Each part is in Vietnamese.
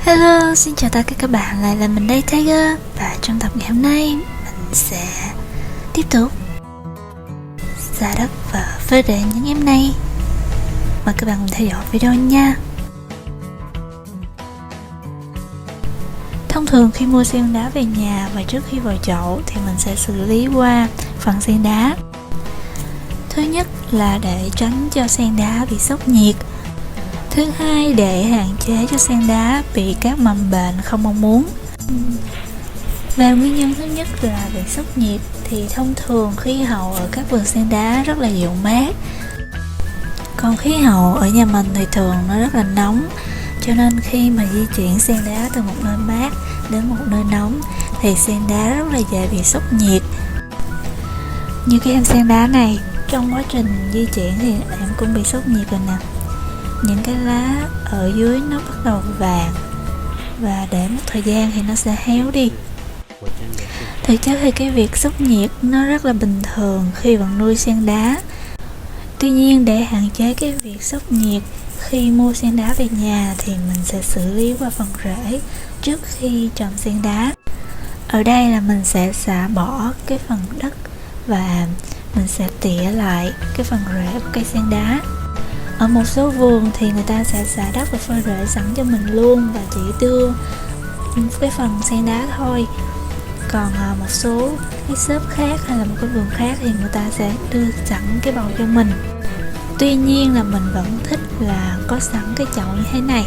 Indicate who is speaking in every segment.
Speaker 1: Hello, xin chào tất cả các bạn, lại là mình đây Tiger. Và trong tập ngày hôm nay mình sẽ tiếp tục xả đất và phơi rễ những em này. Mời các bạn cùng theo dõi video nha. Thông thường khi mua sen đá về nhà và trước khi vào chậu thì mình sẽ xử lý qua phần sen đá. Thứ nhất là để tránh cho sen đá bị sốc nhiệt. Thứ hai, để hạn chế cho sen đá bị các mầm bệnh không mong muốn. Và nguyên nhân thứ nhất là bị sốc nhiệt thì thông thường khí hậu ở các vườn sen đá rất là dịu mát. Còn khí hậu ở nhà mình thì thường nó rất là nóng, cho nên khi mà di chuyển sen đá từ một nơi mát đến một nơi nóng thì sen đá rất là dễ bị sốc nhiệt. Như cái em sen đá này, trong quá trình di chuyển thì em cũng bị sốc nhiệt rồi nè. Những cái lá ở dưới nó bắt đầu vàng và để một thời gian thì nó sẽ héo đi. Thực chất thì cái việc sốc nhiệt nó rất là bình thường khi bạn nuôi sen đá. Tuy nhiên để hạn chế cái việc sốc nhiệt khi mua sen đá về nhà thì mình sẽ xử lý qua phần rễ trước khi trồng sen đá. Ở đây là mình sẽ xả bỏ cái phần đất và mình sẽ tỉa lại cái phần rễ của cây sen đá. Ở một số vườn thì người ta sẽ xả đất và phơi rễ sẵn cho mình luôn và chỉ đưa cái phần sen đá thôi. Còn một số cái shop khác hay là một cái vườn khác thì người ta sẽ đưa sẵn cái bầu cho mình. Tuy nhiên là mình vẫn thích là có sẵn cái chậu như thế này.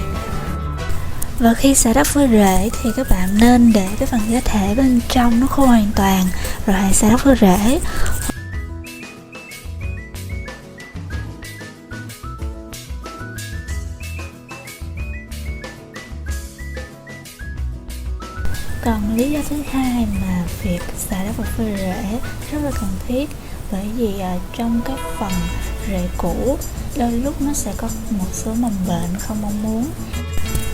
Speaker 1: Và khi xả đất phơi rễ thì các bạn nên để cái phần giá thể bên trong nó khô hoàn toàn rồi hãy xả đất phơi rễ. Còn lý do thứ hai mà việc xả đất và phơi rễ rất là cần thiết, bởi vì trong cái phần rễ cũ đôi lúc nó sẽ có một số mầm bệnh không mong muốn.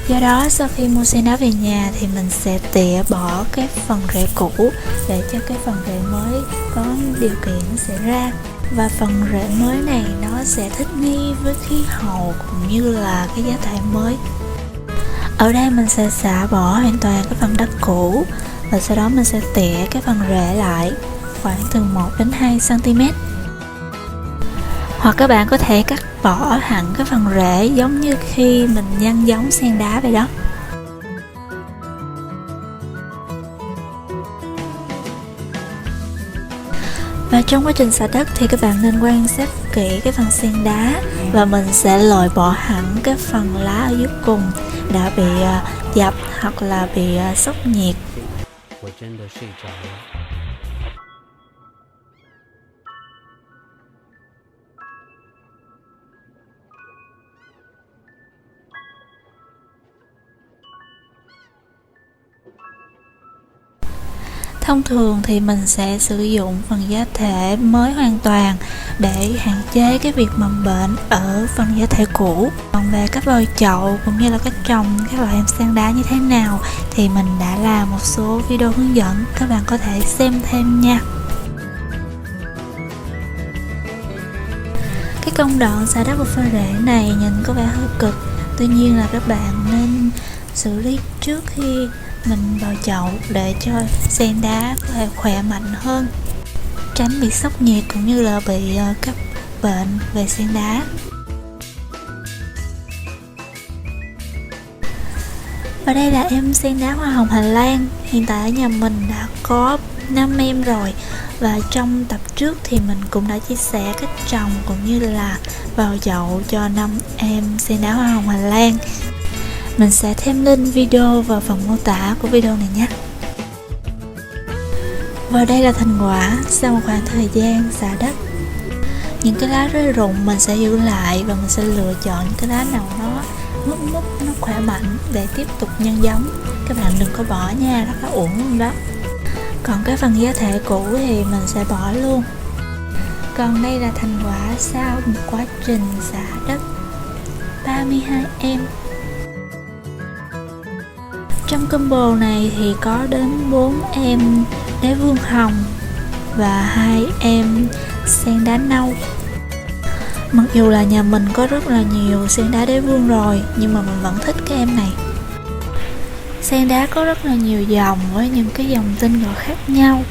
Speaker 1: Do đó sau khi mua sen đá về nhà thì mình sẽ tỉa bỏ cái phần rễ cũ để cho cái phần rễ mới có điều kiện nó sẽ ra. Và phần rễ mới này nó sẽ thích nghi với khí hậu cũng như là cái giá thể mới. Ở đây mình sẽ xả bỏ hoàn toàn cái phần đất cũ và sau đó mình sẽ tỉa cái phần rễ lại khoảng từ 1 đến 2 cm. Hoặc các bạn có thể cắt bỏ hẳn cái phần rễ giống như khi mình nhân giống sen đá vậy đó. Và trong quá trình xả đất thì các bạn nên quan sát kỹ cái phần sen đá và mình sẽ loại bỏ hẳn cái phần lá ở dưới cùng đã bị dập hoặc là bị sốc nhiệt. Thông thường thì mình sẽ sử dụng phần giá thể mới hoàn toàn để hạn chế cái việc mầm bệnh ở phần giá thể cũ. Còn về cách vào chậu cũng như là cách trồng các loại em sen đá như thế nào thì mình đã làm một số video hướng dẫn, các bạn có thể xem thêm nha. Cái công đoạn xả đất và phơi rễ này nhìn có vẻ hơi cực, tuy nhiên là các bạn nên xử lý trước khi mình vào chậu để cho sen đá có thể khỏe mạnh hơn, tránh bị sốc nhiệt cũng như là bị các bệnh về sen đá. Và đây là em sen đá hoa hồng Hà Lan. Hiện tại ở nhà mình đã có 5 em rồi. Và trong tập trước thì mình cũng đã chia sẻ cách trồng cũng như là vào chậu cho 5 em sen đá hoa hồng Hà Lan. Mình sẽ thêm link video vào phần mô tả của video này nhé. Và đây là thành quả sau một khoảng thời gian xả đất. Những cái lá rơi rụng mình sẽ giữ lại và mình sẽ lựa chọn những cái lá nào nó mút nó khỏe mạnh để tiếp tục nhân giống. Các bạn đừng có bỏ nha, rất là uổng luôn đó. Còn cái phần giá thể cũ thì mình sẽ bỏ luôn. Còn đây là thành quả sau một quá trình xả đất 32 em. Trong combo này thì có đến 4 em đế vương hồng và 2 em sen đá nâu. Mặc dù là nhà mình có rất là nhiều sen đá đế vương rồi, nhưng mà mình vẫn thích cái em này. Sen đá có rất là nhiều dòng với những cái dòng tên gọi khác nhau.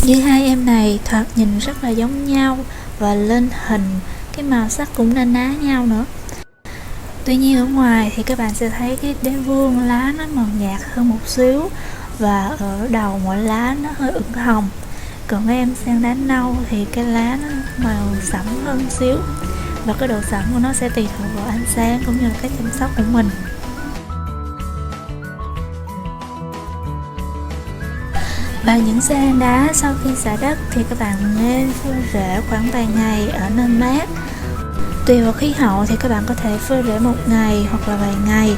Speaker 1: Như hai em này thoạt nhìn rất là giống nhau và lên hình cái màu sắc cũng na ná nhau nữa. Tuy nhiên ở ngoài thì các bạn sẽ thấy cái đế vương lá nó màu nhạt hơn một xíu và ở đầu mỗi lá nó hơi ửng hồng. Còn với em sen đá nâu thì cái lá nó màu sẫm hơn xíu và cái độ sẫm của nó sẽ tùy thuộc vào ánh sáng cũng như là cách chăm sóc của mình. Và những sen đá sau khi xả đất thì các bạn nên phơi rễ khoảng vài ngày ở nơi mát. Tùy vào khí hậu thì các bạn có thể phơi rễ một ngày hoặc là vài ngày.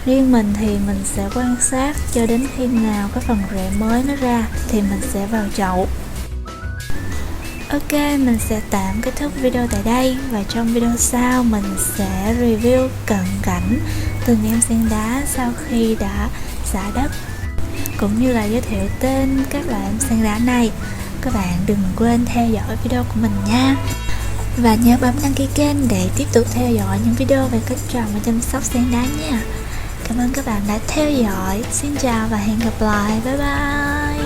Speaker 1: Riêng mình thì mình sẽ quan sát cho đến khi nào cái phần rễ mới nó ra thì mình sẽ vào chậu. Ok, mình sẽ tạm kết thúc video tại đây và trong video sau mình sẽ review cận cảnh từng em sen đá sau khi đã xả đất, cũng như là giới thiệu tên các loại em sen đá này. Các bạn đừng quên theo dõi video của mình nha. Và nhớ bấm đăng ký kênh để tiếp tục theo dõi những video về cách trồng và chăm sóc sen đá nha. Cảm ơn các bạn đã theo dõi. Xin chào và hẹn gặp lại. Bye bye.